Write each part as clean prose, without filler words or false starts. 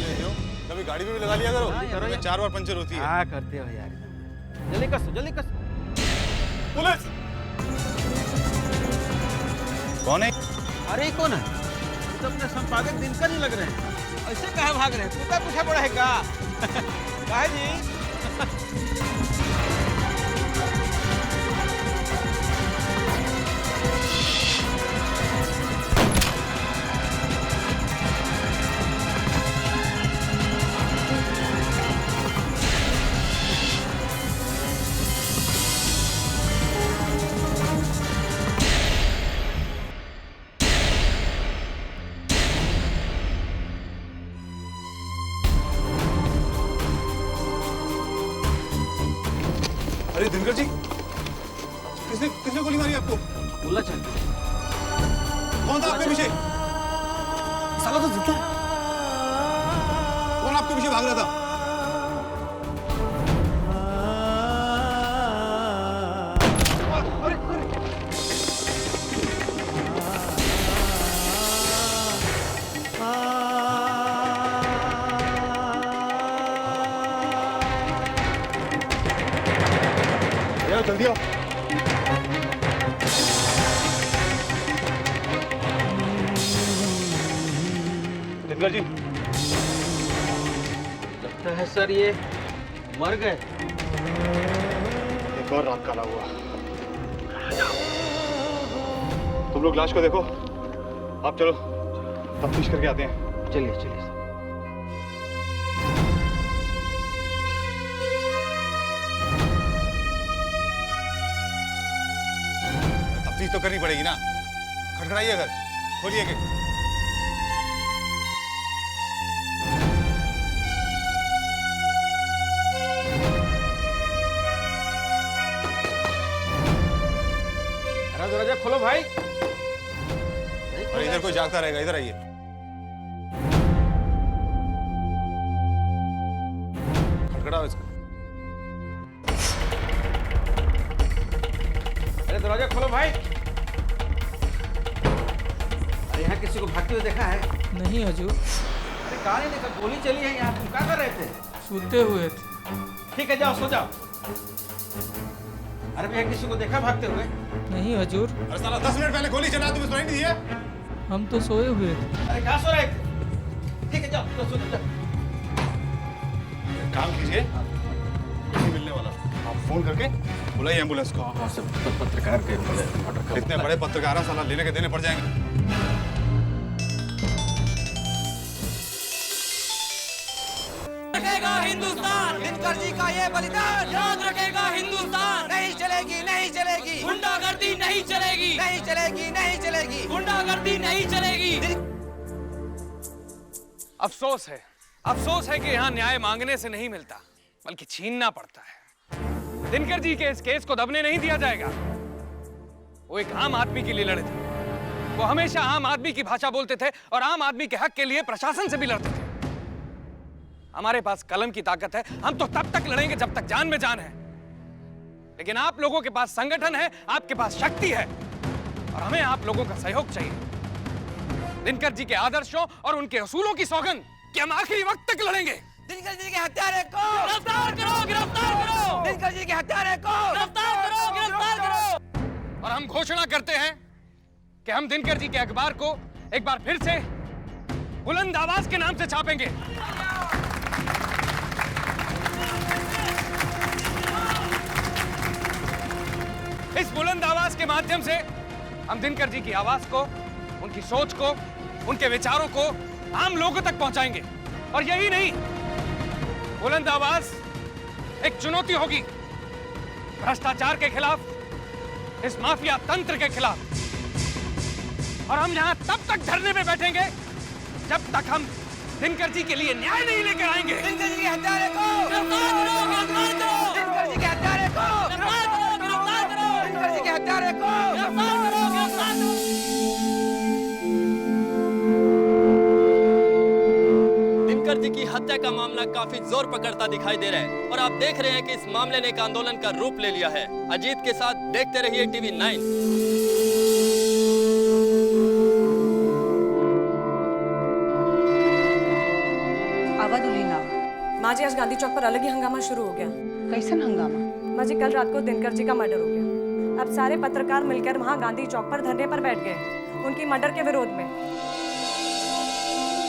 लेते हो, कभी गाड़ी में भी लगा लिया करो। करो 4 बार पंचर होती है। क्या करते हो यार, जल्दी कसो जल्दी कसो। पुलिस! कौन है? अरे कौन है? तो अपने संपादक दिनकर ही लग रहे हैं। ऐसे कहे भाग रहे हैं? तू क्या पूछा पड़ा है का? काहे जी? अरे दिनकर जी, किसने गोली मारी आपको? बोला चल। कौन था आपके पीछे? साला तो जिंदा है। कौन आपके पीछे भाग रहा था? जल्दी आओ। दिनकर जी, लगता है सर ये मर गए। एक और रात काला हुआ। तुम लोग लाश को देखो, आप चलो तफ्तीश करके आते हैं। चलिए चलिए सर। तफ्तीश तो करनी पड़ेगी ना। खटखटाइए घर, खोलिए गेट। दरवाजा खोलो भाई। और इधर कोई जागता रहेगा, इधर आइए। खटखटाओ इसको। अरे दरवाजा खोलो भाई। अरे यहाँ किसी को भागते हुए देखा है? नहीं हजूर, अरे कहाँ नहीं देखा, गोली चली है यहाँ। तुम क्या कर रहे थे? सोते हुए थे। ठीक है जाओ सो जाओ। अरे भैया किसी को देखा भागते हुए? नहीं हजूर, अरे साला 10 मिनट पहले गोली चला, तुम्हें सुनाई नहीं दिया? हम तो सोए हुए थे। अरे कहाँ सो रहे थे? ठीक है जाओ तो सो जाओ। काम कीजिए, नहीं मिलने वाला। आप फोन करके बुलाइए एम्बुलेंस को। हाँ सब पत्रकार के इतने बड़े पत्रकार हैं, साला लेने के देने पड़ जाएंगे। रखेगा हिंदुस्तान, दिनकर जी का ये बलिदान याद रखेगा हिंदुस्तान। नहीं चलेगी नहीं चलेगी गुंडागर्दी, नहीं चलेगी नहीं चलेगी नहीं चलेगी गुंडागर्दी, नहीं चलेगी। अफसोस है कि यहाँ न्याय मांगने से नहीं मिलता, बल्कि छीनना पड़ता है। दिनकर जी के इस केस को दबने नहीं दिया जाएगा। वो एक आम आदमी के लिए लड़े थे। वो हमेशा आम आदमी की भाषा बोलते थे और आम आदमी के हक के लिए प्रशासन से भी लड़ते थे। हमारे पास कलम की ताकत है, हम तो तब तक लड़ेंगे जब तक जान में जान है। लेकिन आप लोगों के पास संगठन है, आपके पास शक्ति है, और हमें आप लोगों का सहयोग चाहिए। दिनकर जी के आदर्शों और उनके असूलों की सौगंध कि हम आखिरी वक्त तक लड़ेंगे। दिनकर जी के हत्यारे को गिरफ्तार करो, गिरफ्तार करो। दिनकर जी के हत्यारे को गिरफ्तार करो, गिरफ्तार करो। और हम घोषणा करते हैं कि हम दिनकर जी के अखबार को एक बार फिर से बुलंद आवाज के नाम से छापेंगे। इस बुलंद आवाज के माध्यम से हम दिनकर जी की आवाज को, उनकी सोच को, उनके विचारों को आम लोगों तक पहुंचाएंगे। और यही नहीं, बुलंद आवाज एक चुनौती होगी भ्रष्टाचार के खिलाफ, इस माफिया तंत्र के खिलाफ। और हम यहां तब तक धरने में बैठेंगे जब तक हम दिनकर जी के लिए न्याय नहीं लेकर आएंगे। दिनकर जी के हत्यारे को गिरफ्तार करो, गिरफ्तार करो। दिनकर जी के हत्यारे को गिरफ्तार करो, गिरफ्तार करो। दिनकर जी के हत्यारे को गिरफ्तार करो, गिरफ्तार करो। दिनकर जी की हत्या का मामला काफी जोर पकड़ता दिखाई दे रहा है और आप देख रहे हैं कि इस मामले ने एक आंदोलन का रूप ले लिया है। अजीत के साथ देखते रहिए टीवी 9। माँ जी, आज गांधी चौक पर अलग ही हंगामा शुरू हो गया। कैसन हंगामा? माँ जी, कल रात को दिनकर जी का मर्डर हो गया। अब सारे पत्रकार मिलकर वहाँ गांधी चौक पर धरने पर बैठ गए उनकी मर्डर के विरोध में।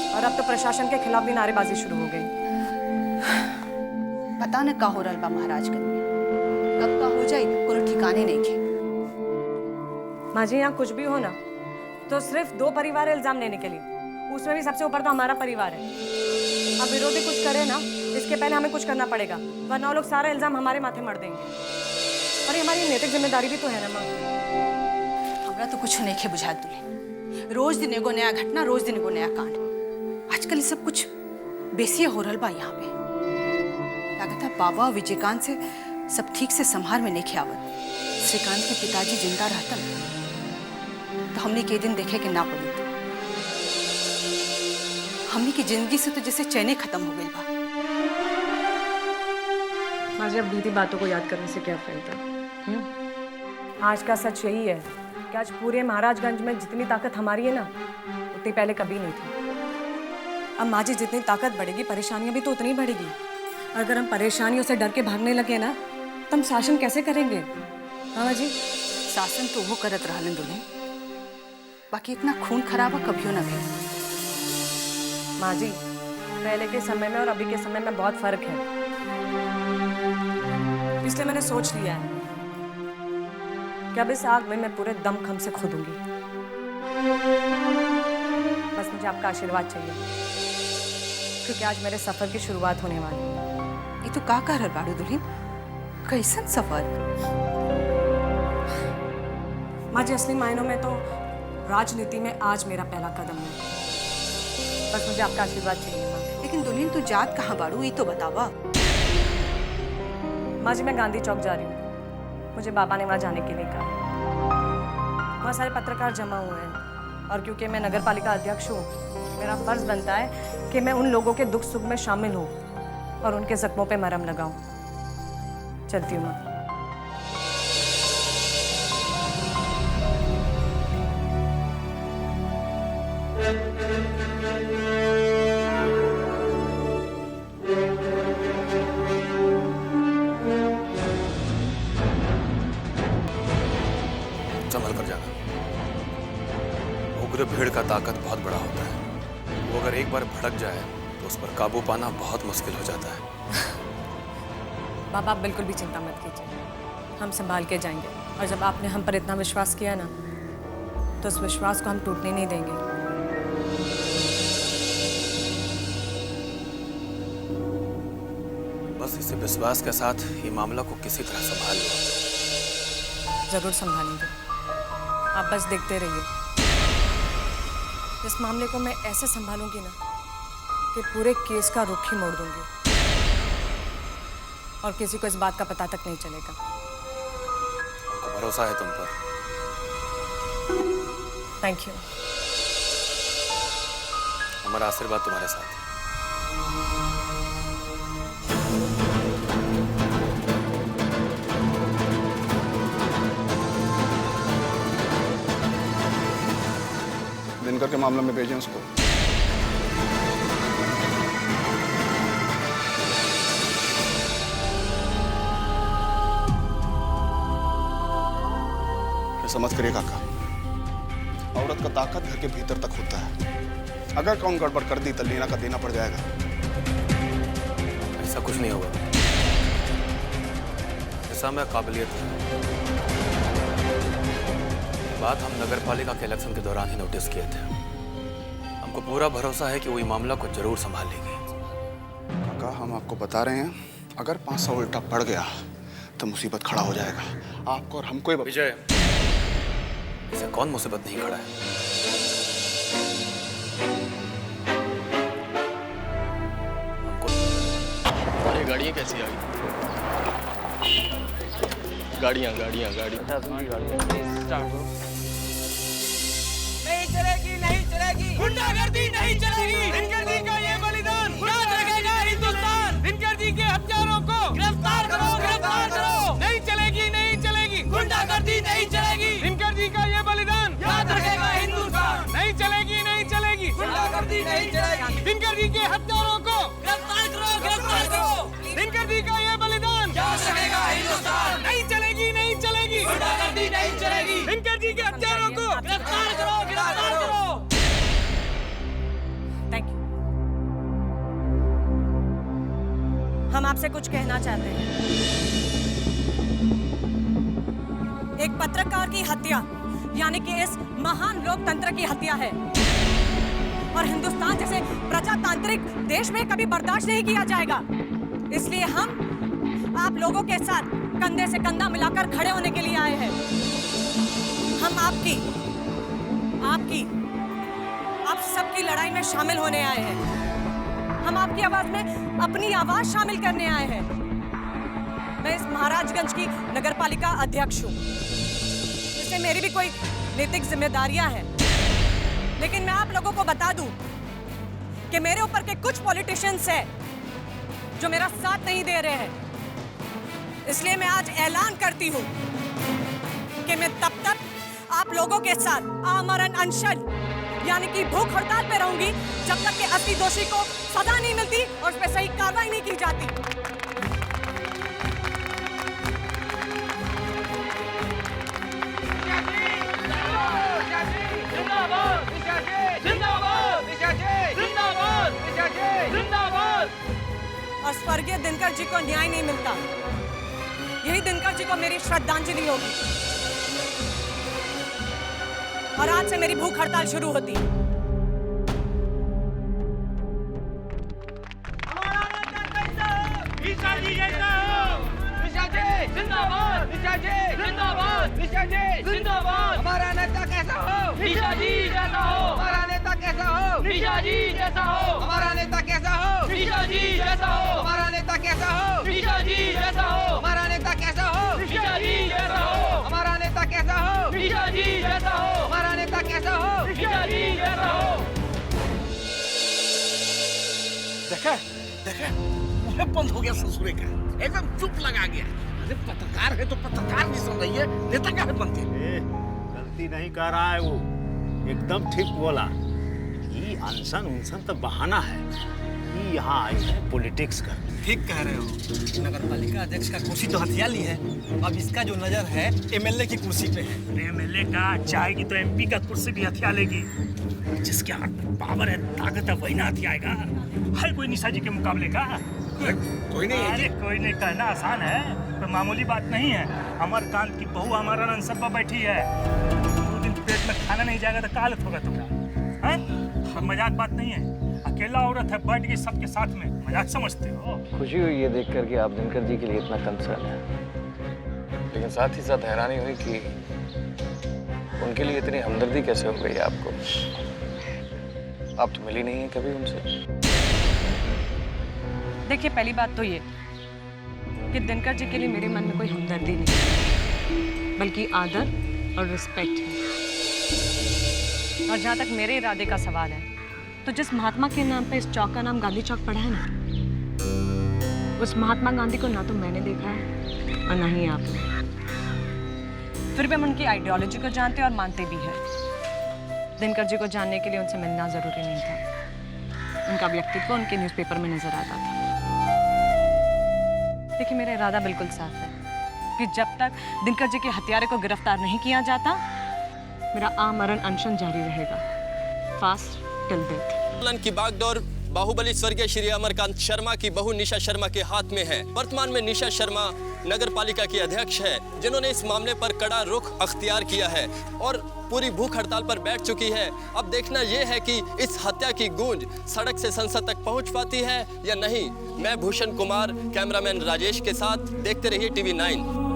और अब तो प्रशासन के खिलाफ भी नारेबाजी शुरू हो गई। पता न का हो रहा बा महाराजगंज में, कब का हो जाए कोनो ठिकाने नहीं के। माँ जी, यहाँ कुछ भी हो ना तो सिर्फ 2 परिवार इल्जाम लेने के लिए, उसमें भी सबसे ऊपर तो हमारा परिवार है। अब विरोधी कुछ करे ना, इसके पहले हमें कुछ करना पड़ेगा, वरना वो लोग सारा इल्जाम हमारे माथे मर देंगे। और ये हमारी नैतिक जिम्मेदारी भी तो है ना माँ। हमरा तो कुछ नहीं के बुझा तुले। रोज दिन एगो नया घटना, रोज दिन एगो नया कांड। आजकल ये सब कुछ बेसी हो रहा बा यहाँ पे। लगता बाबा विजयकांत से सब ठीक से संभाल में नहीं खियावत। श्रीकांत के पिताजी जिंदा रहतन तो हमने के दिन देखे के ना पड़ी। हमने की जिंदगी से तो जैसे चैने खत्म हो गई बा। माँ जी, अब बीती बातों को याद करने से क्या फायदा। आज का सच यही है कि आज पूरे महाराजगंज में जितनी ताकत हमारी है ना, उतनी पहले कभी नहीं थी। अब माँ जी, जितनी ताकत बढ़ेगी परेशानियां भी तो उतनी बढ़ेगी। अगर हम परेशानियों से डर के भागने लगे ना तो हम शासन कैसे करेंगे? हाँ माँ जी। शासन तो वो करत रहलन दुल्हन, बाकी इतना खून खराबा कभियो ना भेल। माँ जी, पहले के समय में और अभी के समय में बहुत फर्क है, इसलिए मैंने सोच लिया है कि अब इस आग में मैं पूरे दमखम से खोदूंगी। बस मुझे आपका आशीर्वाद चाहिए, क्योंकि आज मेरे सफर की शुरुआत होने वाली है। ये तो का कर बाड़ू दुल्हन, कैसन सफर? माँ जी, असली मायनों में तो राजनीति में आज मेरा पहला कदम है। बस मुझे आपका आशीर्वाद चाहिए माँ। लेकिन दुल्हन तू जात कहाँ बाड़ू, ये तो बतावा। माँ जी, मैं गांधी चौक जा रही हूँ। मुझे बाबा ने वहाँ जाने के लिए कहा। वहाँ सारे पत्रकार जमा हुए हैं और क्योंकि मैं नगर पालिका अध्यक्ष हूँ, मेरा फर्ज बनता है कि मैं उन लोगों के दुख सुख में शामिल हूँ और उनके जख्मों पे मरहम लगाऊं। चलती हूँ माँ। संभल कर जाना। उग्र भीड़ का ताकत बहुत बड़ा होता है। वो अगर एक बार भड़क जाए तो उस पर काबू पाना बहुत मुश्किल हो जाता है। बाबा, आप बिल्कुल भी चिंता मत कीजिए, हम संभाल के जाएंगे। और जब आपने हम पर इतना विश्वास किया ना, तो उस विश्वास को हम टूटने नहीं देंगे। बस इसी विश्वास के साथ ये मामला को किसी तरह संभाल लो। जरूर संभालेंगे, आप बस देखते रहिए। इस मामले को मैं ऐसे संभालूंगी ना कि पूरे केस का रुख ही मोड़ दूंगी और किसी को इस बात का पता तक नहीं चलेगा। हमको भरोसा है तुम पर। Thank you. हमारा आशीर्वाद तुम्हारे साथ। दिनकर के मामले में भेजें उसको। समझ करिए काका, औरत का ताकत घर के भीतर तक होता है। अगर कौन गड़बड़ कर दी तो लीना का देना पड़ जाएगा। ऐसा कुछ नहीं होगा, ऐसा मैं काबिलियत है। बात हम नगर पालिका के इलेक्शन के दौरान ही नोटिस किए थे। हमको पूरा भरोसा है कि वो मामला को जरूर संभाल लेगी। काका, हम आपको बता रहे हैं, अगर 500 उल्टा पड़ गया तो मुसीबत खड़ा हो जाएगा आपको और हमको। विजय, इसे कौन मुसीबत नहीं खड़ा है? अरे गाड़ियाँ कैसी आ गई? गाड़ियाँ नहीं चलेगी, नहीं चलेगी, गुंडागर्दी नहीं चलेगी। दिनकर जी का ये बलिदान याद रखेगा हिंदुस्तान। दिनकर जी के हत्यारों को गिरफ्तार करो, गिरफ्तार करो। नहीं चलेगी, नहीं चलेगी, गुंडागर्दी नहीं चलेगी। दिनकर जी का ये बलिदान याद रखेगा हिंदुस्तान। नहीं चलेगी, नहीं चलेगी, गुंडागर्दी नहीं चलेगी। दिनकर जी के हत्यारों को गिरफ्तार करो, गिरफ्तार करो। जी का ये बलिदान क्या सहेगा हिंदुस्तान। नहीं चलेगी नहीं चलेगी गुंडागर्दी नहीं चलेगी। दिनकर जी के हत्यारों को गिरफ्तार करो गिरफ्तार करो। Thank you. हम आपसे कुछ कहना चाहते हैं। एक पत्रकार की हत्या यानी कि इस महान लोकतंत्र की हत्या है और हिंदुस्तान जैसे प्रजातांत्रिक देश में कभी बर्दाश्त नहीं किया जाएगा। इसलिए हम आप लोगों के साथ कंधे से कंधा मिलाकर खड़े होने के लिए आए हैं। हम आप सबकी लड़ाई में शामिल होने आए हैं। हम आपकी आवाज में अपनी आवाज शामिल करने आए हैं। मैं इस महाराजगंज की नगरपालिका अध्यक्ष हूँ, इसलिए मेरी भी कोई नैतिक जिम्मेदारियां हैं। लेकिन मैं आप लोगों को बता दूं कि मेरे ऊपर के कुछ पॉलिटिशियंस हैं जो मेरा साथ नहीं दे रहे हैं। इसलिए मैं आज ऐलान करती हूं कि मैं तब तक आप लोगों के साथ आमरण अनशन यानी कि भूख हड़ताल पे रहूंगी जब तक कि असली दोषी को सजा नहीं मिलती और उस पर सही कार्रवाई नहीं की जाती। और स्वर्गीय दिनकर जी को न्याय नहीं मिलता, यही दिनकर जी को मेरी श्रद्धांजलि होगी। और आज से मेरी भूख हड़ताल शुरू होती है। हमारा नेता कैसा हो निशा जी जैसा हो। हमारा नेता कैसा हो निशा जी जैसा हो। हमारा नेता कैसा हो निशा जी जैसा हो। हमारा नेता कैसा हो निशा जी जैसा हो। हमारा नेता कैसा हो निशा जी जैसा हो। हमारा नेता कैसा हो निशा जी जैसा हो। हमारा नेता कैसा हो निशा जी जैसा हो। देखे मुझे बंद हो गया ससुरे का, एकदम चुप लगा गया। अरे पत्रकार है तो पत्रकार भी सुन रही है, नेता क्या है बनते। गलती नहीं कर रहा है वो, एकदम ठीक बोला। ये अनशन उनशन तो बहाना है, ये यहाँ आई है पॉलिटिक्स कर। ठीक कह रहे हो। नगरपालिका अध्यक्ष का कुर्सी तो हथिया ली है, अब इसका जो नजर है एमएलए की कुर्सी पे है। एमएलए का चाहेगी तो एमपी का कुर्सी भी हथिया लेगी। जिसके हाथ में पावर है, ताकत है, वही ना हथियाएगा। है कोई निशा जी के मुकाबले का? कोई नहीं है। अरे कोई नहीं, कहना आसान है, कोई मामूली बात नहीं है। अमरकांत की बहू हमारा अनशन पर बैठी है। 2 दिन पेट में खाना नहीं जाएगा तो कालत होगा तुम्हारा। हैं? मजाक बात नहीं है। अकेला औरत है, बैठ गई सबके साथ में, मजाक समझते हो? खुशी हुई ये देख कर कि आप दिनकर जी के लिए इतना कंसर्न है, लेकिन साथ ही साथ हैरानी हुई कि उनके लिए इतनी हमदर्दी कैसे हो गई आपको। आप तो मिली नहीं है कभी उनसे। देखिए, पहली बात तो ये कि दिनकर जी के लिए मेरे मन में कोई हमदर्दी नहीं, बल्कि आदर और रिस्पेक्ट है। और जहाँ तक मेरे इरादे का सवाल है, तो जिस महात्मा के नाम पे इस चौक का नाम गांधी चौक पड़ा है ना, उस महात्मा गांधी को ना तो मैंने देखा है और ना ही आपने। फिर भी हम उनकी आइडियोलॉजी को जानते और मानते भी हैं। दिनकर जी को जानने के लिए उनसे मिलना जरूरी नहीं था, उनका व्यक्तित्व उनके न्यूज़पेपर में नजर आता था। देखिए, मेरा इरादा बिल्कुल साफ है कि जब तक दिनकर जी के हत्यारे को गिरफ्तार नहीं किया जाता, मेरा आमरण अनशन जारी रहेगा, फास्ट टिल डेथ। आंदोलन की बागडोर बाहुबली स्वर्गीय श्री अमरकांत शर्मा की बहू निशा शर्मा के हाथ में है। वर्तमान में निशा शर्मा नगर पालिका की अध्यक्ष है, जिन्होंने इस मामले पर कड़ा रुख अख्तियार किया है और पूरी भूख हड़ताल पर बैठ चुकी है। अब देखना यह है कि इस हत्या की गूंज सड़क से संसद तक पहुंच पाती है या नहीं। मैं भूषण कुमार, कैमरामैन राजेश के साथ, देखते रहिए टीवी 9।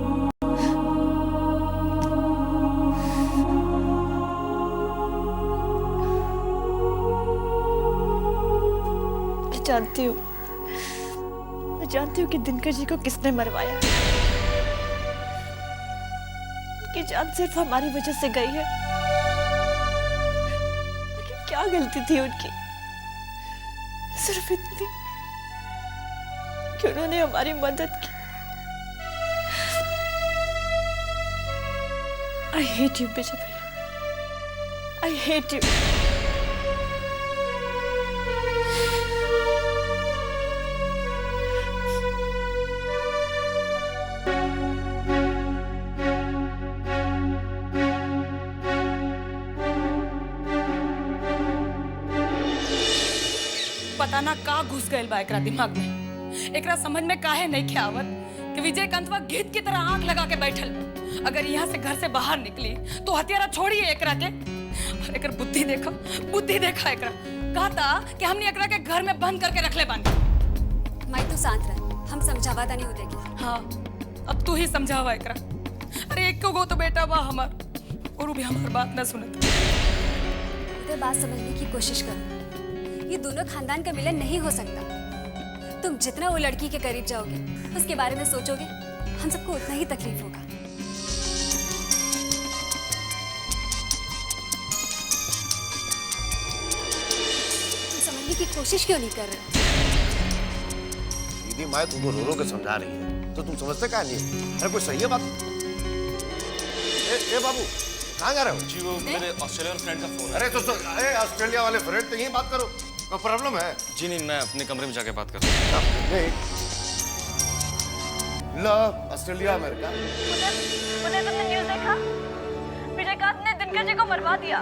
मैं जानती हूँ कि दिनकर जी को किसने मरवाया। उनकी जान सिर्फ हमारी वजह से गई है, लेकिन क्या गलती थी उनकी? सिर्फ इतनी कि उन्होंने हमारी मदद की। I hate you, विजय भैया। I hate you. पता ना का घुस गए बा एकरा दिमाग में। एकरा समझ में काहे नहीं के आवत कि विजयकांतवा गीत की तरह आंख लगा के बैठल बा। अगर यहाँ से घर से बाहर निकली तो हथियारा छोड़िए एकरा के। और एकर बुद्धि देखा एकरा। कहता कि हमने एकरा के घर में बंद करके रख ले बानी। माई तू शांत रह, हम समझावा नहीं होते। हाँ, अब तू ही समझावा एकरा। अरे एक गो तो बेटा बा हमार, और वो भी हमार बात ना सुनत। इधर बात समझने की कोशिश करो। ये दोनों खानदान का मिलन नहीं हो सकता। तुम जितना वो लड़की के करीब जाओगे, उसके बारे में सोचोगे, हम सबको उतना ही तकलीफ होगा। तुम समझने की कोशिश क्यों नहीं कर रहे? दीदी माँ तुमको रो रो के समझा रही है, तो तुम समझते क्या नहीं? अरे कोई सही है बात? ए बाबू, कहाँ जा रहे हो? जी वो मेरे ऑस्ट्रेलियन फ्रेंड का फोन है। अरे तो ऑस्ट्रेलिया वाले फ्रेंड से यही बात करो, कोई प्रॉब्लम है? जी नहीं, मैं अपने कमरे में जाके बात करता हूँ। Australia America. तुमने न्यूज़ देखा? विजयकांत ने दिनकर जी को मरवा दिया।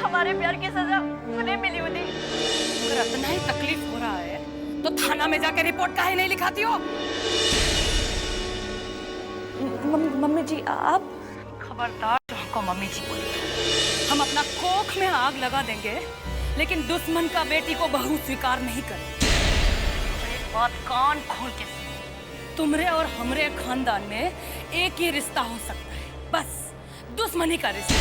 हमारे प्यार की सजा उन्हें मिली हुई। अगर इतना ही तकलीफ हो रहा है तो थाना में जाकर रिपोर्ट काहे नहीं लिखाती हो? मम्मी जी आप खबरदार हमको मम्मी जी बोली। हम अपना कोख में आग लगा देंगे लेकिन दुश्मन का बेटी को बहू स्वीकार नहीं करेंगे। एक बात कान खोल के सुनो, तुमरे और हमरे खानदान में एक ही रिश्ता हो सकता है, बस दुश्मनी का रिश्ता।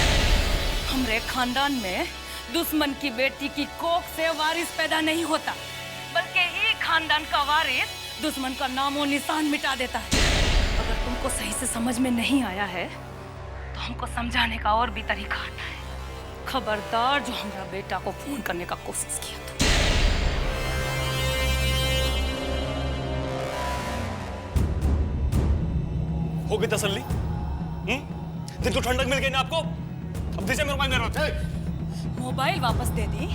हमरे खानदान में दुश्मन की बेटी की कोख से वारिस पैदा नहीं होता, बल्कि ही खानदान का वारिस दुश्मन का नामो निशान मिटा देता है। अगर तुमको सही से समझ में नहीं आया है तो हमको समझाने का और भी तरीका आता है। खबरदार जो हमारा बेटा को फोन करने का कोशिश किया तो। हो गई तसल्ली? दिन तो ठंडक मिल गई ना आपको? अब दीजिए मेरे मोबाइल। मोबाइल वापस दे दी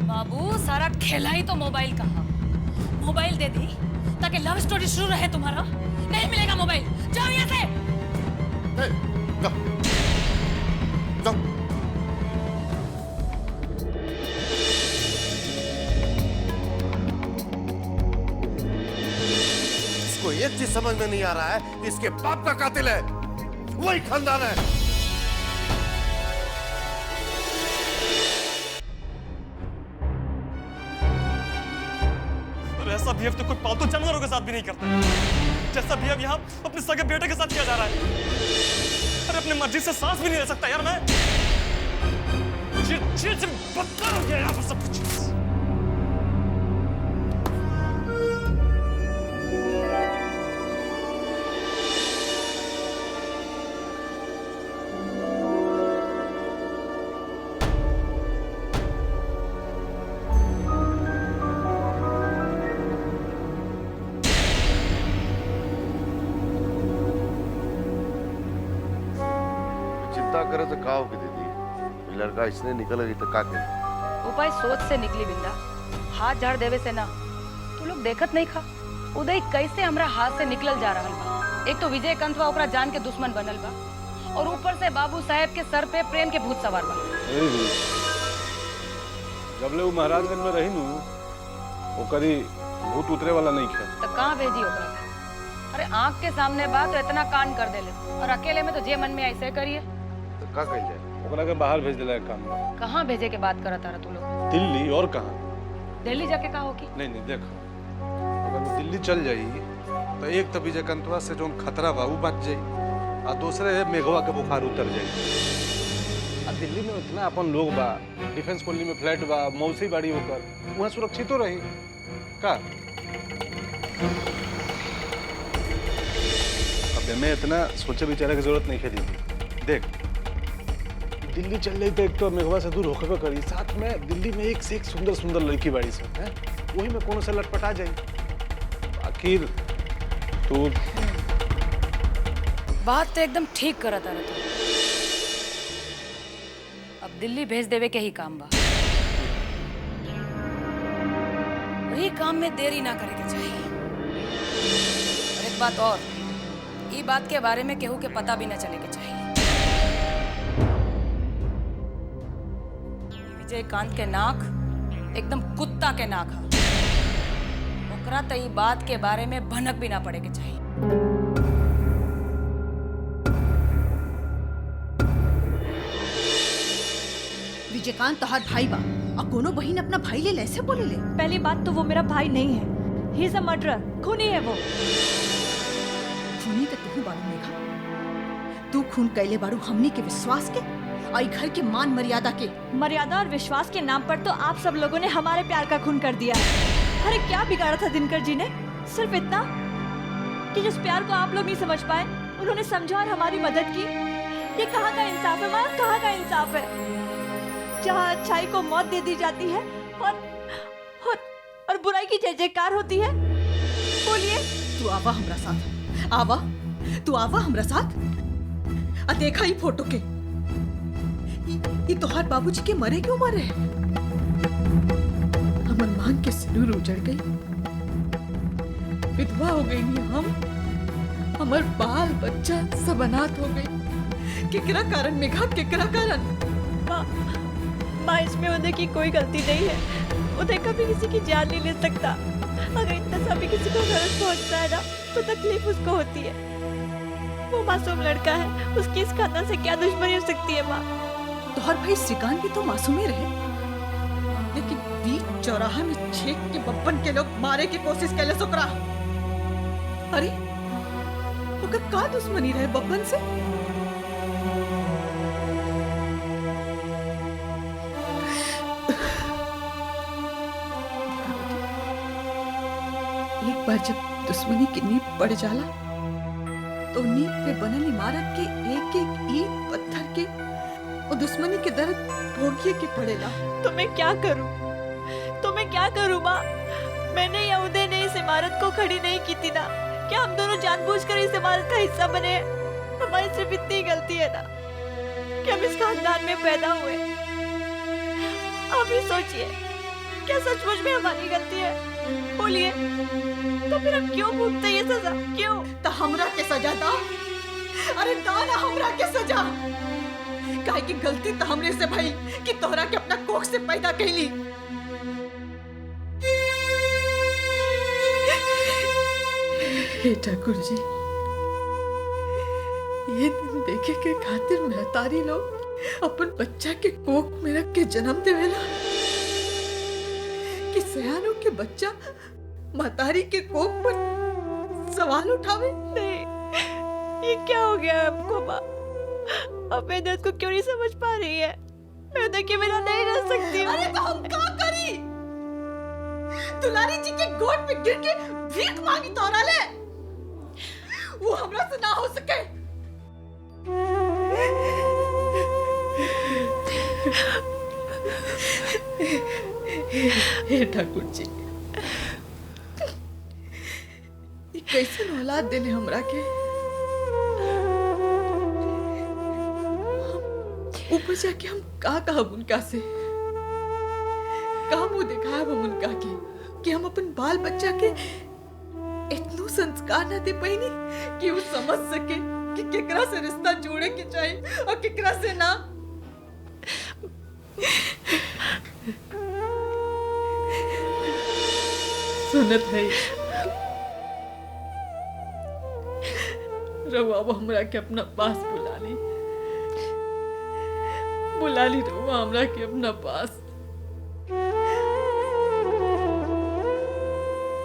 बाबू, सारा खेला ही तो मोबाइल का। मोबाइल दे दी ताकि लव स्टोरी शुरू रहे तुम्हारा। नहीं मिलेगा मोबाइल, जाओ यहाँ से। इसको एक चीज समझ में नहीं आ रहा है, इसके बाप का कातिल है, वही खानदान है। ऐसा बिहेव तो कोई पालतू जानवरों के साथ भी नहीं करता, जैसा बिहेव यहाँ अपने सगे बेटे के साथ किया जा रहा है। अरे अपने मर्जी से सांस भी नहीं ले सकता यार मैं। बदतर हो गया यहाँ पर सब कुछ। करे तो का होगी दीदी, लड़का इसने निकल गई तो का करे? उपाय सोच से निकली बिंदा, हाथ झाड़ देवे से ना। तू लोग देखत नहीं खा उदय कैसे हमरा हाथ से निकल जा रहा बा। एक तो विजयकांतवा ओकरा जान के दुश्मन बनल बा, और ऊपर से बाबू साहेब के सर पे प्रेम के भूत सवार बा। जब ले वो महाराजगंज में रही नू, ओकरी भूत उतरे वाला नहीं खे। तो कहाँ भेजी ओकरा? अरे आंख के सामने बा तो इतना कांड कर देले, और अकेले में तो जे मन में ऐसे करिए। का कह जाए? ओकरा के बाहर भेज दिला काम में। कहाँ भेजे के बात करत तारा तू लोग? दिल्ली, और कहाँ? दिल्ली जाके का होगी? नहीं देखो, अगर वो दिल्ली चल जाई तो एक तो विजयकांतवा से जो खतरा बा वो बच जाई, और दूसरे मेघवा के बुखार उतर जाई। अब दिल्ली में इतना अपन लोग बा, डिफेंस कॉलोनी में फ्लैट बा, मौसी बाड़ी होकर वहाँ सुरक्षित तो रही का। अब हमें इतना सोचे विचारे की जरूरत नहीं है दीदी। देख दिल्ली चल रही तो एक तो मेघवा से दूर होकर करी, साथ में दिल्ली में एक से एक सुंदर सुंदर लड़की बाड़ी सब है, वही में कोनो से लटपटा जाई। आखिर तू बात तो एकदम ठीक करत तारा तू। अब दिल्ली भेज देवे के ही काम बा, वही काम में देरी ना करे के चाहिए। और एक बात और, ये बात के बारे में केहू के पता भी ना चले के चाहिए। विजयकांत के नाक एकदम कुत्ता के नाक है। ओकरा तो ई बात के बारे में भनक भी ना पड़े के चाहिए। विजयकांत तोहार भाई बा और कोनो बहन अपना भाई ले ऐसे बोले ले। पहली बात तो वो मेरा भाई नहीं है, ही इज अ मर्डरर, खूनी है वो। खूनी तो तू बारू मेघा, तू खून कैले बारू हमनी के विश्वास के और घर के मान मर्यादा के। मर्यादा और विश्वास के नाम पर तो आप सब लोगों ने हमारे प्यार का खून कर दिया है। अरे क्या बिगाड़ा था दिनकर जी ने? सिर्फ इतना कि जिस प्यार को आप लोग नहीं समझ पाए उन्होंने समझा और हमारी मदद की। ये कहाँ का इंसाफ है माँ, कहाँ का इंसाफ है? जहाँ अच्छाई को मौत दे दी जाती है और बुराई की जय जयकार होती है। बोलिए। तू आवा हमरा साथ, आवा, तू आवा हमरा साथ। आ देखा ही फोटो के, ये तोहार बाबूजी के मरे क्यों मरे? हमर मान के सिरूर उजड़ गई, विधवा हो गई नहीं हम, हमर बाल बच्चा सब अनाथ हो गई। केकरा कारण मेघा, केकरा कारण? माँ इसमें उदय की कोई गलती नहीं है। उदय कभी किसी की जान नहीं ले सकता। अगर इतना सा भी किसी को गलत पहुंचता है ना तो तकलीफ उसको होती है। वो मासूम लड़का है, उसकी इस खानदान से क्या दुश्मनी हो सकती है माँ? तोहर भाई श्रीकांत भी तो मासूम ही रहे, लेकिन बीच चौराहा में छेक के बब्बन के लोग मारे की कोशिश कैले सोकरा। अरे ओकर का दुश्मनी रहे बब्बन से? एक बार जब दुश्मनी की नींव पड़ जाला तो नींव पे बनल इमारत के एक एक ईंट पत्थर के और दुश्मनी के दर्द भोगिए के पड़ेला। तो मैं क्या करूं? माँ? मैंने या उदय ने इस इमारत को खड़ी नहीं की थी ना? क्या हम दोनों जानबूझकर इस इमारत का हिस्सा बने? हमारी सिर्फ इतनी गलती है ना कि हम इस खानदान में पैदा हुए। आप ही सोचिए, क्या सचमुच में हमारी गलती है? बोलिए, तो फिर हम क्यों भुगते ये सजा? क्यों? तो हमरा के सजा दा। अरे दाना हमरा के सजा। काहे की गलती तो हमरे से भई कि तोहरा के अपना कोख से पैदा कैली। हे ठाकुर जी, ये दिन देखे के खातिर महतारी लोग अपन बच्चा के कोख में रख के जन्म देवेला कि सयानों के बच्चा महतारी के कोख पर सवाल उठावे। नहीं, ये क्या हो गया हमको माँ? अब मैं दर्द को क्यों नहीं समझ पा रही है? मैं उदय के बिना नहीं रह सकती। अरे तो हम क्या करी? दुलारी जी के गोद पे गिर के भीख मांगी तोरा ले, वो हमरा से ना हो सके। हे ठाकुर जी, ये कैसे औलाद देने हमरा के? ऊपर जाके हम का कहब उनका से? का मुंह दिखाब हम उनका के कि हम अपन बाल बच्चा के इतनो संस्कार न दे पाइनी कि वो समझ सके कि केकरा से रिश्ता जोड़े के चाहिए और केकरा से ना। सुनत है रवा वो हमरा के अपना पास बुला ली रवा हमरा के अपना पास।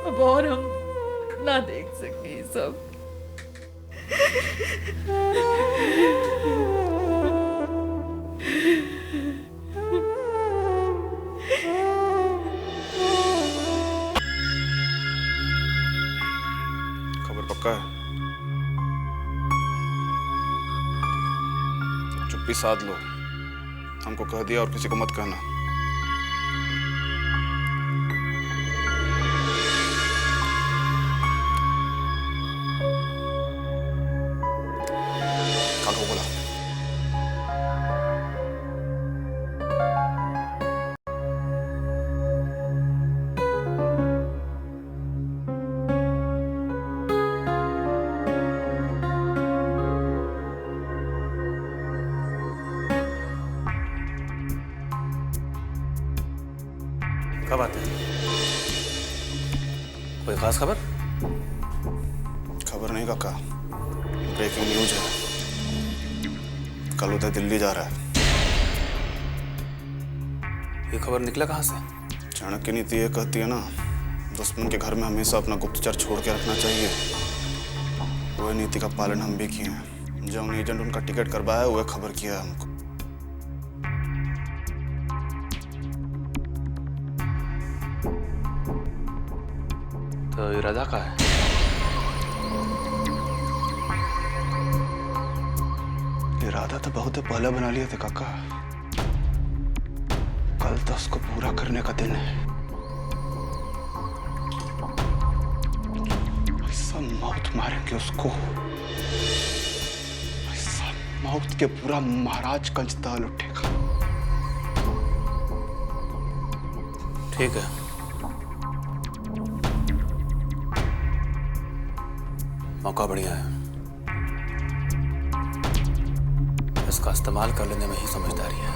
अब और हम ना देख सके सब। खबर पक्का है? चुप्पी साध लो, हमको कह दिया और किसी को मत कहना। काको बोला। कब आते हैं? कोई खास खबर? खबर नहीं काका, ब्रेकिंग न्यूज है। कल उधर दिल्ली जा रहा है। ये खबर निकला कहाँ से? चाणक्य नीति ये कहती है ना, दुश्मन के घर में हमेशा अपना गुप्तचर छोड़ के रखना चाहिए। वह नीति का पालन हम भी किए हैं। जो एजेंट उनका टिकट करवाया वह खबर किया है हमको। तो इरादा का है? इरादा तो बहुत पहले बना लिया था काका। कल तो उसको पूरा करने का दिन है। ऐसा मौत मारेंगे उसको, ऐसा मौत के पूरा महाराजगंज ताल उठेगा। ठीक है, मौका बढ़िया है। इसका इस्तेमाल कर लेने में ही समझदारी है।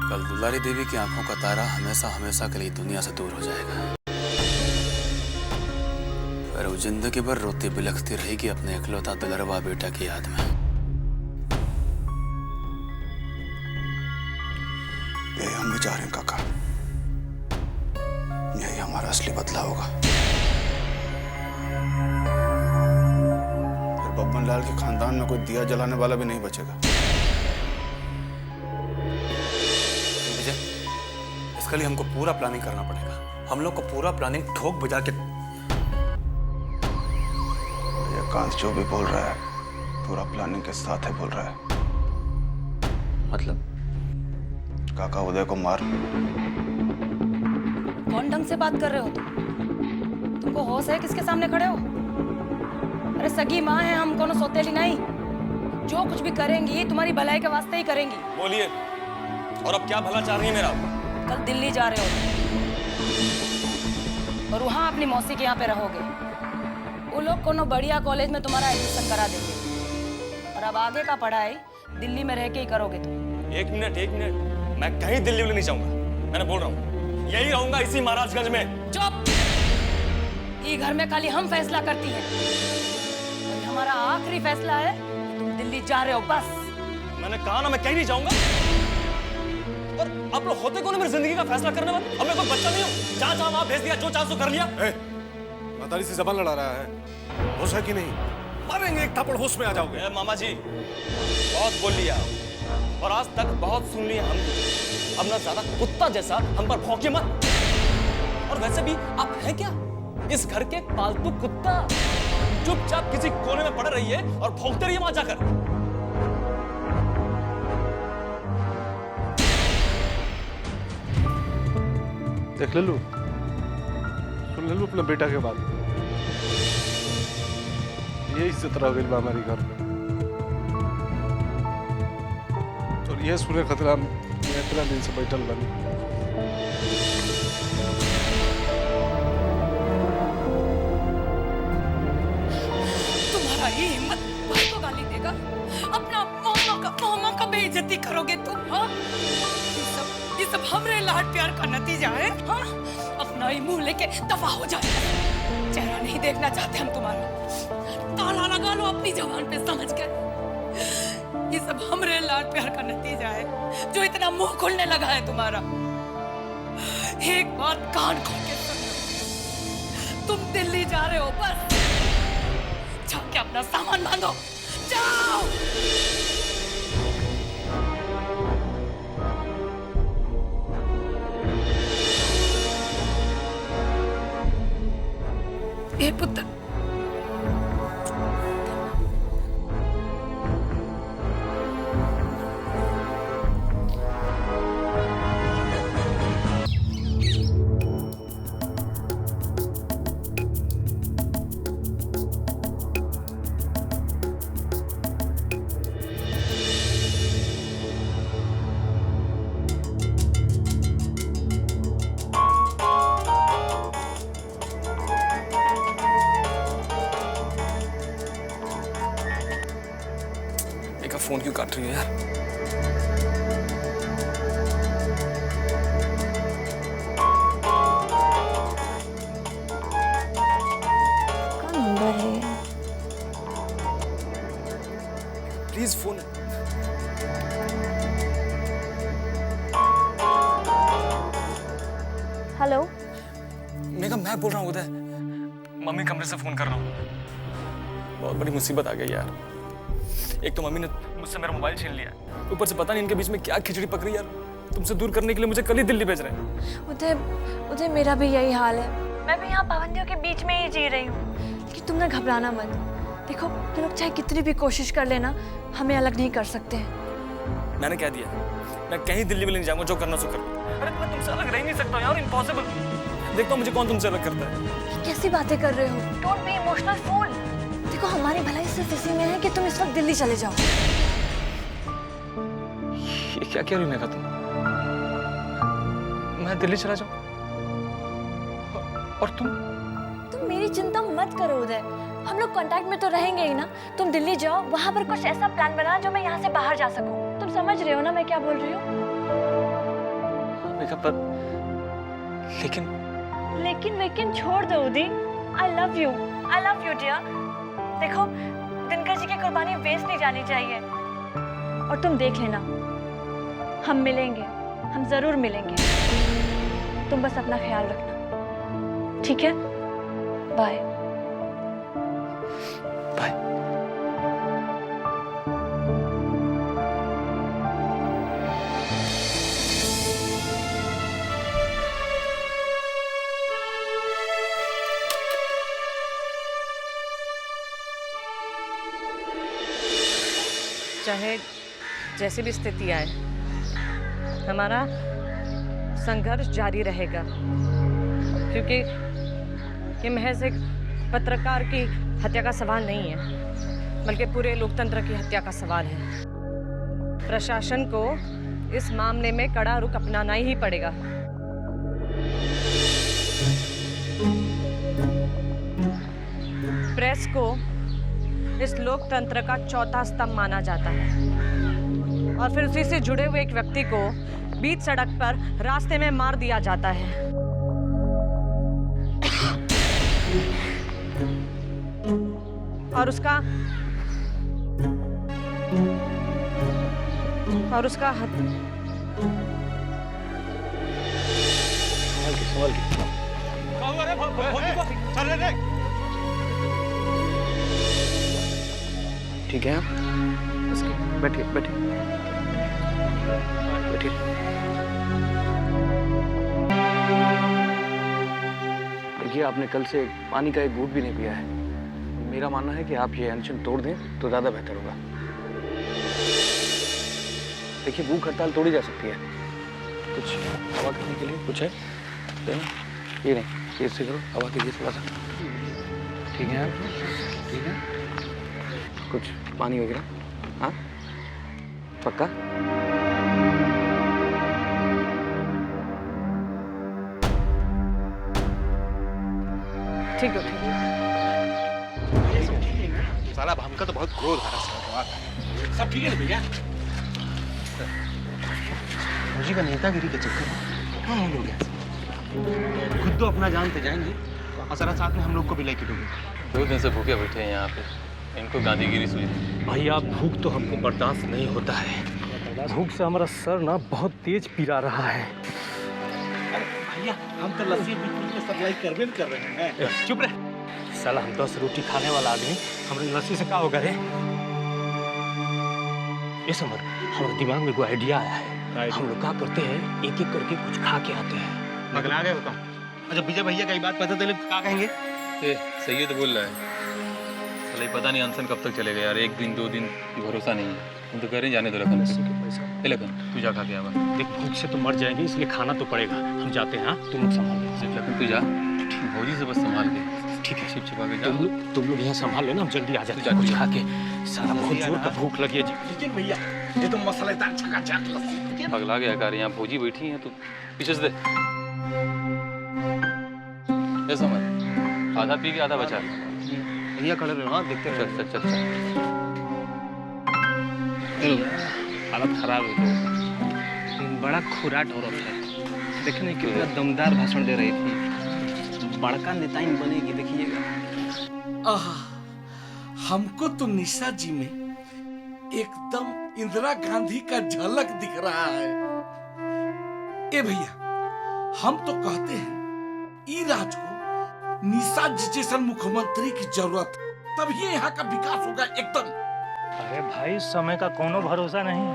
कल दुलारी देवी की आंखों का तारा हमेशा हमेशा के लिए दुनिया से दूर हो जाएगा। फिर वो जिंदगी भर रोती बिलखती रहेगी अपने इकलौता दुलरवा बेटा की याद में। यही हम भी चाह रहे हैं काका, यही हमारा असली बदला होगा। फिर बब्बन लाल के खानदान में कोई दिया जलाने वाला भी नहीं बचेगा। विजय, इसके लिए हमको पूरा प्लानिंग करना पड़ेगा। हम लोग को पूरा प्लानिंग ठोक बजा के। ये कांत जो भी बोल रहा है पूरा प्लानिंग के साथ है बोल रहा है। मतलब? काका उदय को मार। कौन ढंग से बात कर रहे हो तुमको होश है किसके सामने खड़े हो? अरे सगी माँ है हम, कोनो सौतेली नहीं। जो कुछ भी करेंगी तुम्हारी भलाई के वास्ते ही करेंगी। बोलिए, और अब क्या भला चाह रही है मेरा? कल दिल्ली जा रहे हो और वहाँ अपनी मौसी के यहाँ पे रहोगे। वो लोग कोनो बढ़िया कॉलेज में तुम्हारा एडमिशन करा देंगे और अब आगे का पढ़ाई दिल्ली में रह के ही करोगे तुम। एक मिनट, मैं कहीं दिल्ली नहीं जाऊंगा। मैंने बोल रहा हूँ यही रहूंगा इसी महाराजगंज में। चुप! ये घर में खाली हम फैसला करती हैं और हमारा आखिरी फैसला है कि तुम दिल्ली जा रहे हो बस। मैंने कहा ना मैं कहीं नहीं जाऊंगा। और आप लोग होते कौन है मेरी जिंदगी का फैसला करने वाले? अब मैं कोई बच्चा नहीं हूँ। जहाँ जहाँ वहाँ भेज दिया, जो चाह सो कर लिया। मातारी से जबान लड़ा रहा है, होश है कि नहीं? मारेंगे एक थप्पड़, होश में आ जाओगे। मामा जी बहुत बोल लिया और आज तक बहुत सुन लिया हमने। अब ना ज्यादा कुत्ता जैसा हम पर भौंकिए मत। और वैसे भी आप हैं क्या? इस घर के पालतू कुत्ता। चुपचाप किसी कोने में पड़े रहिए और भौंकते रहिए वहां जाकर। देख ले लू, सुन ले लू अपने बेटा के बात। ये इज्जत रह गई हमारी घर में और ये सुने खतरा मैं इतना दिन से बैठल बनी। तुम्हारा ये हिम्मत भाई को गाली देगा? अपना मामा का बेइज्जती करोगे तुम? हाँ, ये सब हमरे लाड प्यार का नतीजा है। हाँ, अपना ही मुंह लेके दफा हो जाए। चेहरा नहीं देखना चाहते हम तुम्हारा। ताला लगा लो अपनी जबान पे समझ कर। ये सब हमरे लाड प्यार का नतीजा है जो इतना मुंह खुलने लगा है तुम्हारा। एक बात कान खोल के सुनो, तुम दिल्ली जा रहे हो बस। जाके अपना सामान बांधो, जाओ। ए पुत्र, फोन क्यों काट रही है यार? कौन नंबर है? Please phone. हेलो मेघा, मैं बोल रहा हूँ उदय। मम्मी कमरे से फोन कर रहा हूँ। बहुत बड़ी मुसीबत आ गई यार। एक तो मम्मी ने मुझसे मेरा मोबाइल छीन लिया, ऊपर से पता नहीं इनके बीच में क्या खिचड़ी पक रही है यार। तुमसे दूर करने के लिए मुझे कल ही दिल्ली भेज रहे हैं। उदय उदय, मेरा भी यही हाल है। मैं भी यहाँ पाबंदियों के बीच में ही जी रही हूँ। लेकिन तुम ना घबराना मत। देखो, तुम लोग चाहे कितनी भी कोशिश कर लेना, हमें अलग नहीं कर सकते हैं। मैंने कह दिया, मैं कहीं दिल्ली में नहीं जाऊंगा, जो करना सो कर। अरे मैं तुमसे अलग रह नहीं सकता यार, इम्पॉसिबल। देखता हूँ मुझे कौन तुमसे अलग करता है। कैसी बातें कर रहे हो? Don't be emotional fool. देखो, हमारी भलाई सिर्फ इसी में है कि तुम इस वक्त दिल्ली चले जाओ। ये क्या कह रही मेघा तुम? मैं दिल्ली चला जाऊं? और तुम मेरी चिंता मत करो उदय, हम लोग कांटेक्ट में तो रहेंगे ही ना। तुम दिल्ली जाओ, वहां पर कुछ ऐसा प्लान बना जो मैं यहाँ से बाहर जा सकूं। तुम समझ रहे हो ना मैं क्या बोल रही हूँ? पर लेकिन छोड़ दो उदी। I love you dear। देखो, दिनकर जी की कुर्बानी वेस्ट नहीं जानी चाहिए। और तुम देख लेना, हम मिलेंगे, हम जरूर मिलेंगे। तुम बस अपना ख्याल रखना, ठीक है? Bye bye. चाहे जैसी भी स्थिति आए, हमारा संघर्ष जारी रहेगा, क्योंकि ये महज एक पत्रकार की हत्या का सवाल नहीं है, बल्कि पूरे लोकतंत्र की हत्या का सवाल है। प्रशासन को इस मामले में कड़ा रुख अपनाना ही पड़ेगा। प्रेस को इस लोकतंत्र का चौथा स्तंभ माना जाता है, और फिर उसी से जुड़े हुए एक व्यक्ति को बीच सड़क पर रास्ते में मार दिया जाता है। और उसका संभाल के। ठीक है, बैठिए बैठिए बैठिए। देखिए, आपने कल से पानी का एक घूंट भी नहीं पिया है। मेरा मानना है कि आप ये अनशन तोड़ दें तो ज़्यादा बेहतर होगा। देखिए, भूख हड़ताल तोड़ी जा सकती है। कुछ हवा करने के लिए कुछ है? ये नहीं, ये से करो, हवा कीजिए थोड़ा सा। ठीक है आप? ठीक है, कुछ पानी वगैरह? हाँ, पक्का? ठीक है, ठीक है। साला हमका तो बहुत क्रोध आ रहा है। सब ठीक है भैया? मुझे का नेतागिरी के चक्कर में हाँ हो गया। खुद तो अपना जानते जाएंगे और सारा साथ में हम लोग को भी लेके डूबे। 2 दिन से भूखे बैठे हैं यहाँ पे, इनको गांधीगिरी सुई। भैया, भूख तो हमको बर्दाश्त नहीं होता है। भूख से हमारा सर ना बहुत तेज पिरा रहा है। भैया, हम तो लस्सी सप्लाई करबे कर रहे हैं। चुप रहे साला, हम 10 रोटी खाने वाला आदमी, हमारे लस्सी से क्या होगा रे? ये समझ, हमारे दिमाग में कोई आइडिया आया है। हम लोग क्या करते हैं, एक एक करके कुछ खा के आते हैं। पगला गए हो का? अच्छा, विजय भैया का बात पता चले क्या कहेंगे? सही है तो बोल रहा है। चलिए, पता नहीं अनशन कब तक चलेगा यार। 1 दिन 2 दिन भरोसा नहीं है। हम तो कह रहे हैं जाने दो लखन। लखन, तू जा खा के आवा। देख, भूख से तो मर जाएंगे, इसलिए खाना तो पड़ेगा। हम जाते हैं। हाँ, तुम लोग संभाल लो। लखन तू जा, भौजी से बस संभाल के। ठीक है, छिप छिपा के जा। तुम लोग यहाँ संभाल लेना, हम जल्दी आ जाते हैं। कुछ खा के सारा बहुत जोर का भूख लगी है जी। लेकिन भैया, ये तो मसालेदार झकाझक लस्सी। पगला गया कर, यहाँ भौजी बैठी हैं, तो पीछे से दे। ये समझ, आधा पी के आधा बचा। भैया खड़े रहो, देखते रहो। चल चल चल चल। हालत खराब है लेकिन बड़ा खुराट औरत है। देखिए ना कितना दमदार भाषण दे रही थी। बड़का नेताइन बनेगी देखिएगा। हमको तो निशा जी में एकदम इंदिरा गांधी का झलक दिख रहा है। ए भैया, हम तो कहते हैं ई राज को निशा जी जैसा मुख्यमंत्री की जरूरत, तभी यहाँ का विकास होगा एकदम। अरे भाई, समय का कोनो भरोसा नहीं।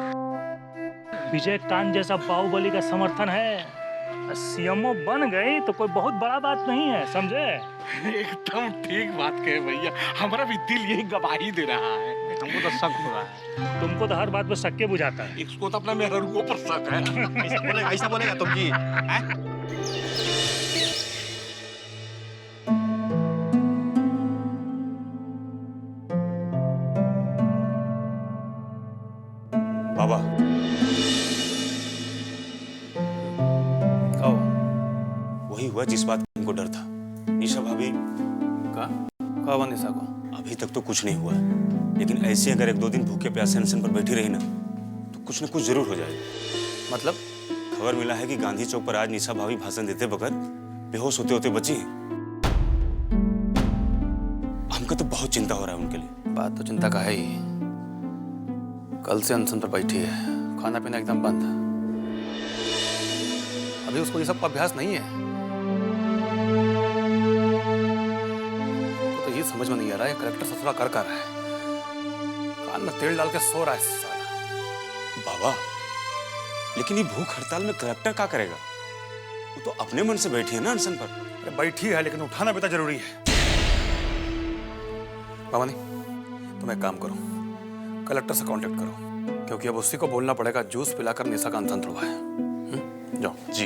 विजय कांत जैसा बाहुबली का समर्थन है। सीएमओ बन गई तो कोई बहुत बड़ा बात नहीं है, समझे? एकदम ठीक बात कहे भैया, हमारा भी दिल यही गवाही दे रहा है। हमको तो शक हो रहा है। तुमको तो हर बात पे शक के बुझाता है। इसको तो अपना मेहरुओं पर शक है। ऐसा बोलेगा तुम जी? बाबा वही हुआ जिस बात का इनको डर था। निशा भाभी का हुआ निशा को? अभी तक तो कुछ नहीं हुआ, लेकिन ऐसे अगर 1-2 दिन भूखे प्यासे अनशन पर बैठी रही ना तो कुछ न कुछ जरूर हो जाएगा। मतलब? खबर मिला है कि गांधी चौक पर आज निशा भाभी भाषण देते वक्त बेहोश होते होते बची हैं। हमको तो बहुत चिंता हो रहा है उनके लिए। बात तो चिंता का है ही। कल से अनशन पर बैठी है, खाना पीना एकदम बंद। अभी उसको ये सब का अभ्यास नहीं है। तो ये समझ में नहीं आ रहा है कलेक्टर ससुरा कर रहा है। कान में तेल डाल के सो रहा है साला। बाबा, लेकिन ये भूख हड़ताल में कलेक्टर क्या करेगा? वो तो अपने मन से बैठी है ना अनशन पर। अरे बैठी है, लेकिन उठाना भी तो जरूरी है। बाबा नहीं, तुम एक काम करो, कलेक्टर से कांटेक्ट करो, क्योंकि अब उसी को बोलना पड़ेगा जूस पिलाकर निशा का अनशन हुआ है। जाओ जी।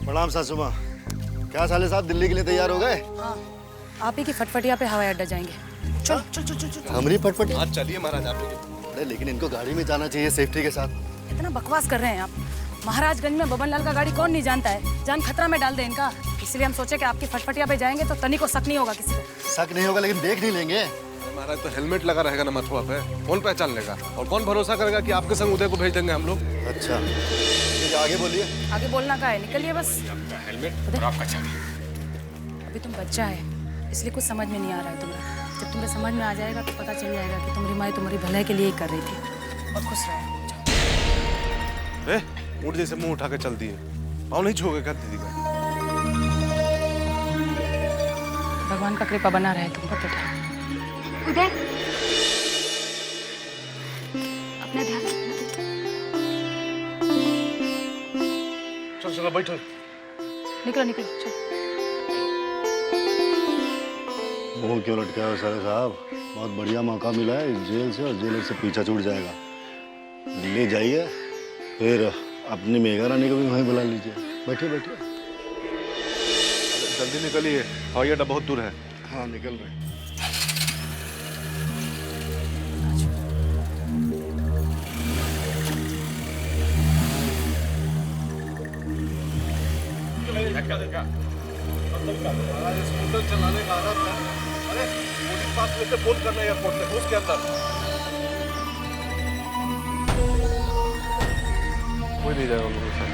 प्रणाम सासू माँ। क्या साले साहब दिल्ली के लिए तैयार हो गए? हाँ, आप ही की फटफटिया पे हवाई अड्डा जाएंगे। चल चल चल चल चल। हमारी फटफट? हाँ चलिए महाराज, आप। अरे लेकिन इनको गाड़ी में जाना चाहिए सेफ्टी के साथ। इतना बकवास कर रहे हैं आप। महाराजगंज में बबन लाल का गाड़ी कौन नहीं जानता है? जान खतरा में डाल दे इनका। इसलिए हम सोचे कि आपकी फटफटिया पे जाएंगे तो तनी को शक नहीं होगा किसी को। शक नहीं होगा, लेकिन देख नहीं लेंगे। महाराज तो हेलमेट लगा रहेगा ना मथुआ पे, कौन पहचान लेगा? और कौन भरोसा करेगा कि आपके संग उदय को भेज देंगे हम लोग? अच्छा, आगे बोलिए। आगे बोलना का है, निकलिए बस। हेलमेट और आपका चाबी। अभी तुम बच्चा है, इसलिए कुछ समझ में नहीं आ रहा है तुम्हें। जब तुम्हें समझ में आ जाएगा तो पता चल जाएगा कि तुम्हारी माँ तुम्हारी भलाई के लिए ही कर रही थी। और खुश रहो। ऊँट जैसे मुंह उठा के चल दिए, पाँव नहीं छूओगे क्या दीदी का? भगवान का कृपा बना रहे तुम पर बेटा। उदय, अपना ध्यान रखना। चलो चलो बैठो। निकलो निकलो चलो। मुंह क्यों लटकाया हो साले साहब? बहुत बढ़िया मौका मिला है जेल से, और जेलर से पीछा छूट जाएगा। दिल्ली जाइए, फिर अपनी मेघा रानी को भी वहीं बुला लीजिए। बैठिए बैठिए। जल्दी निकलिए, हवाई अड्डा बहुत दूर है। हाँ निकल रहे। देखा स्कूटर चलाने का आदत है। अरे पुलिस पास में से फोन करना एयरपोर्ट में, उसके अंदर कोई नहीं जाएगा लोगों से।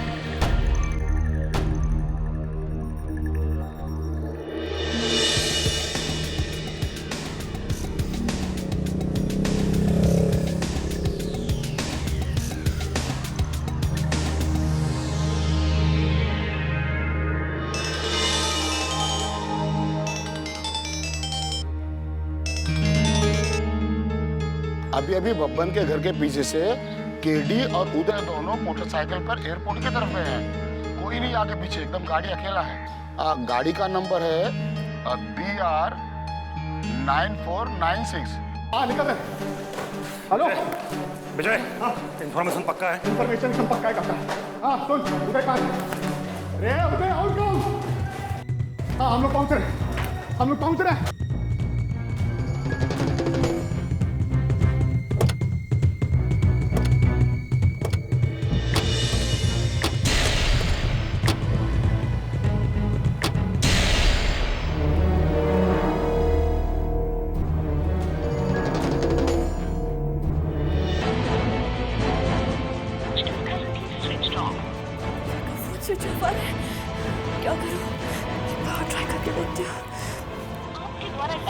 अभी अभी बब्बन के घर के पीछे से केडी और उदय दोनों मोटरसाइकिल पर एयरपोर्ट की तरफ गए हैं। कोई नहीं आगे पीछे, एकदम गाड़ी अकेला है। गाड़ी का नंबर है BR 9496। हाँ निकल रहे। हेलो विजय, इन्फॉर्मेशन पक्का है? इन्फॉर्मेशन एकदम पक्का है काका। हाँ सुन, उदय कहाँ है? अरे उदय और कौन? हाँ हम लोग पहुँच रहे हैं।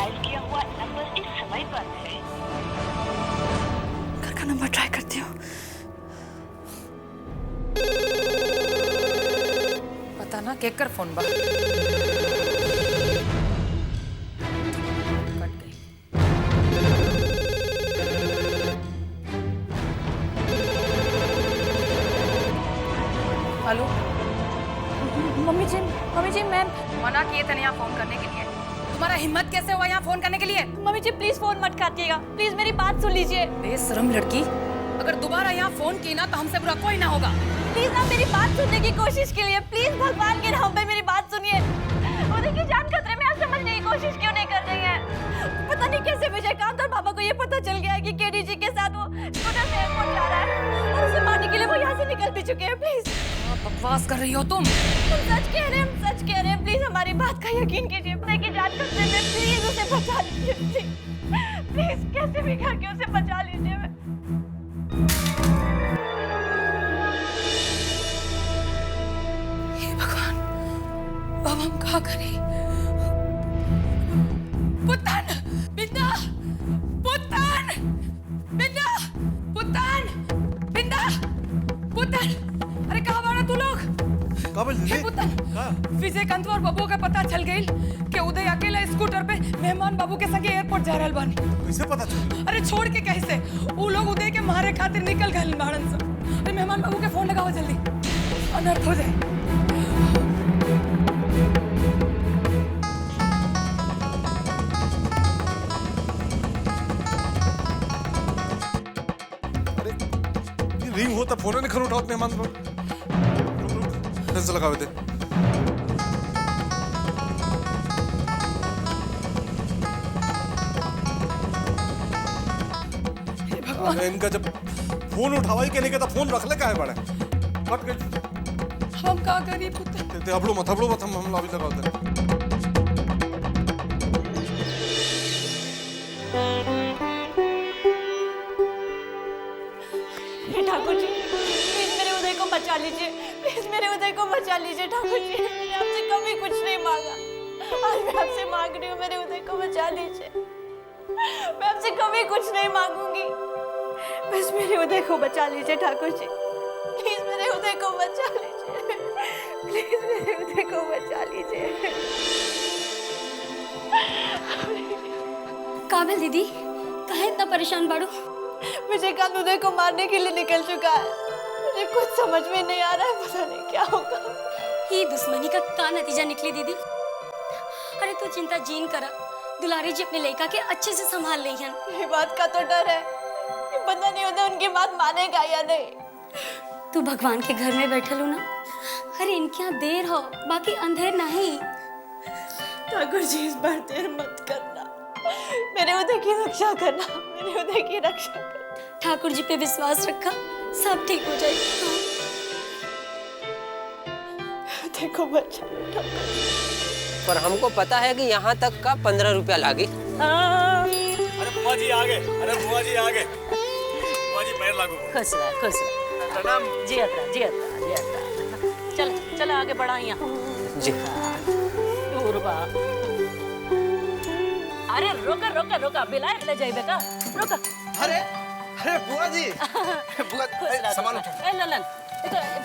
डायल किया हुआ नंबर इस समय बंद है। घर का नंबर ट्राई करती हूँ। पता ना केकर फोन बा। हेलो मम्मी जी मैं मना किए थे यहाँ फोन करने के लिए। तुम्हारा हिम्मत कैसे हुआ यहाँ फोन करने के लिए? मम्मी जी प्लीज फोन मत काटिएगा, प्लीज मेरी बात सुन लीजिए। बेशरम लड़की, अगर दोबारा यहाँ फोन की ना तो हमसे बुरा कोई ना होगा। प्लीज ना मेरी बात सुनने की कोशिश कीजिए, प्लीज भगवान के नाम पे मेरी बात सुनिए। वो देखिए जान खतरे में, आप समझने की कोशिश क्यों नहीं कर रही हैं? पता नहीं कैसे विजयकांत और पापा को ये पता चल गया है कि केडी जी के साथ वो स्कूटर से एयरपोर्ट जा रहा है और उसे मारने के लिए वो यहाँ से निकल भी चुके हैं। प्लीज बकवास कर रही हो तुम। सच कह रहे हैं, सच कह रहे हैं। प्लीज हमारी बात का यकीन कीजिए। देखिए जान खतरे में, प्लीज उसे बचा लीजिए। प्लीज कैसे भी करके उसे बचा लीजिए। हे भगवान, अब हम क्या करें? पुत्तन, बिंदा, पुत्तन, बिंदा, पुत्तन, बिंदा, पुत्तन, अरे कहाँ बाड़ा तू लोग? पुत्तन, विजयकांत और बबू का पता चल गई कि उदय अकेला स्कूटर पे मेहमान बाबू के संगे एयरपोर्ट जा रहल बानी। कैसे पता चल? अरे छोड़ के कैसे? वो लोग उदय के मारे खातिर निकल गए बाड़न से। अरे मेहमान बाबू के फोन लगाओ जल्दी, अनर्थ हो जाए। रिंग होता फोन नहीं खन उठावत मेहमान लोग। लगावे दे। अरे इनका जब फोन उठावा ही के नहीं कहता फोन रख ले काहे बड़े कट गई। हम का करी पुत्र? ते हबड़ो मत हम लाभी लगाओ दे। ठाकुर जी प्लीज मेरे उदय को बचा लीजिए, प्लीज मेरे उदय को बचा लीजिए। ठाकुर जी मैंने आपसे कभी कुछ नहीं मांगा, आज मैं आपसे मांग रही हूँ, मेरे उदय को बचा लीजिए। मैं आपसे कभी कुछ नहीं मांगूंगी, बस मेरे उदय को बचा लीजिए। ठाकुर जी प्लीज मेरे उदय को बचा लीजिए, प्लीज मेरे उदय को बचा लीजिए। काबिल दीदी काहे इतना परेशान बाड़ू? विजयकांत उदय को मारने के लिए निकल चुका है, मुझे कुछ समझ में नहीं आ रहा है, पता नहीं क्या होगा। ये दुश्मनी का क्या नतीजा निकले दीदी? अरे तू चिंता जीन करा, दुलारी जी अपने लड़का के अच्छे से संभाल ली हैं। ये बात का तो डर है, पता नहीं होता उनकी बात मानेगा या नहीं। तू भगवान के घर में बैठल हो ना, अरे इनके यहाँ देर हो बाकी अंधेर नहीं। ठाकुर जी इस बार देर मत करना, मेरे उदय की रक्षा करना, मेरे उदय की रक्षा करना। ठाकुर जी पे विश्वास रखा, सब ठीक हो जाएगा। देखो बच्चा, पर हमको पता है कि यहाँ तक का 15 रुपया लागी। अरे बुआ जी आ गए, अरे बुआ जी आ गए, बुआ जी पैर लागू। खुश रह, खुश रह। प्रणाम। जी अतरा, जी अतरा, जी अतरा। चल चल आगे बढ़ा यहाँ। जी दूर बा। अरे रोका रोका रोका, बिलाए ले जाइबे का, रोका। अरे अरे बुआ जी, बुआ सामान उठा। ए ललन,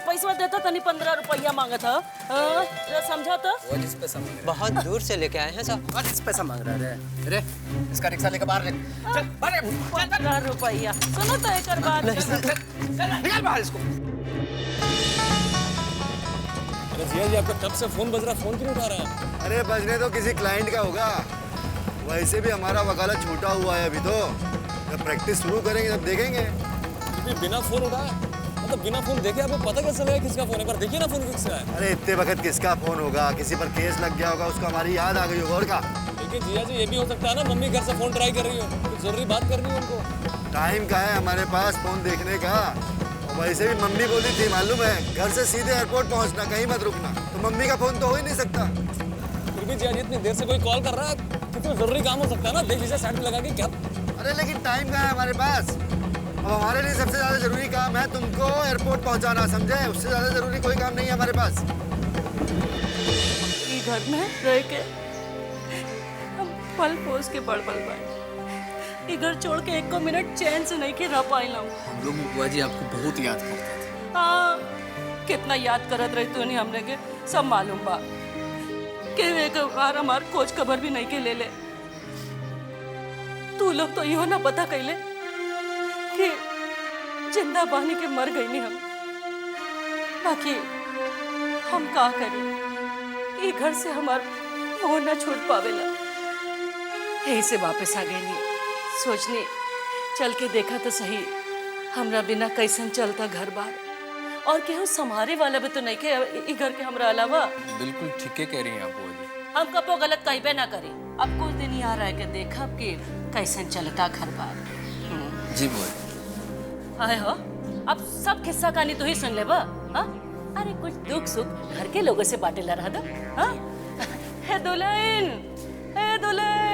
पैसा देता तनी 15 रुपया मांगा था, समझा तो? बहुत दूर से लेके आए हैं साहब। और इस पैसा मांग रहा है। रे इसका रिक्शा लेकर बाहर ले चल। अरे 15 रुपया सुनो तो एक बात। निकाल बाहर इसको। अरे जिया जी आपका कब से फोन बज रहा, फोन क्यों उठा रहा है? अरे बजने तो किसी क्लाइंट का होगा, वैसे भी हमारा वकालत छूटा हुआ है अभी, तो जब प्रैक्टिस शुरू करेंगे तब देखेंगे। बिना फोन उठाए, मतलब बिना फोन देखे आपको पता कैसे लगा किसका फोन है? पर देखिए ना फोन किसका है। अरे इतने वक्त किसका फोन होगा, किसी पर केस लग गया होगा, उसको हमारी याद आ गई होगा और क्या। लेकिन जिया जी ये भी हो सकता है ना मम्मी घर से फोन ट्राई कर रही हो, कुछ जरूरी बात करनी है उनको। टाइम का है हमारे पास फोन देखने का, और वैसे भी मम्मी बोली थी मालूम है, घर से सीधे एयरपोर्ट पहुंचना, कहीं मत रुकना, तो मम्मी का फोन तो हो ही नहीं सकता। फिर भी जिया जी इतनी देर से कोई कॉल कर रहा है, कितना जरूरी काम हो सकता है ना, देख लीजिए साइड में लगा के क्या। अरे लेकिन टाइम का है हमारे पास, अब हमारे लिए सबसे ज्यादा जरूरी काम है तुमको एयरपोर्ट पहुंचाना, समझे? उससे ज्यादा जरूरी कोई काम नहीं है हमारे पास। घर में रह के पल पोस के बड़ बल बाई। ये घर छोड़ के एक को मिनट चैन से नहीं के रह पाई लाऊं। हम लोग बुआ जी आपको बहुत याद करते थे। हाँ, कितना याद करत रही तू नहीं हमने के सब मालूम बा कि एक बार हमार खोज खबर भी नहीं के ले ले। तू लोग तो यो ना पता कैले कि जिंदा बानी के मर गई नहीं हम। बाकी हम का करें, ये घर से हमार मोह ना छूट पावेला। यही से वापस आ गई नहीं। सोचनी चल के देखा तो सही हमरा बिना कैसन चलता घर बार, और केहू संभारे वाला भी तो नहीं के ई घर के हमरा अलावा। बिल्कुल ठीक कह रही हैं आप बुआ जी। हम कबो गलत कहबे ना करी। अब कुछ दिन यहाँ रह के देखा कि कैसन चलता घर बार। जी बुआ जी। आए हो, अब सब किस्सा कहानी तो ही सुन ले बा। हाँ? अरे कुछ दुख सुख घर के लोगों से बांटे ला रहा था। हाँ? हे दुल्हन, हे दुल्हन।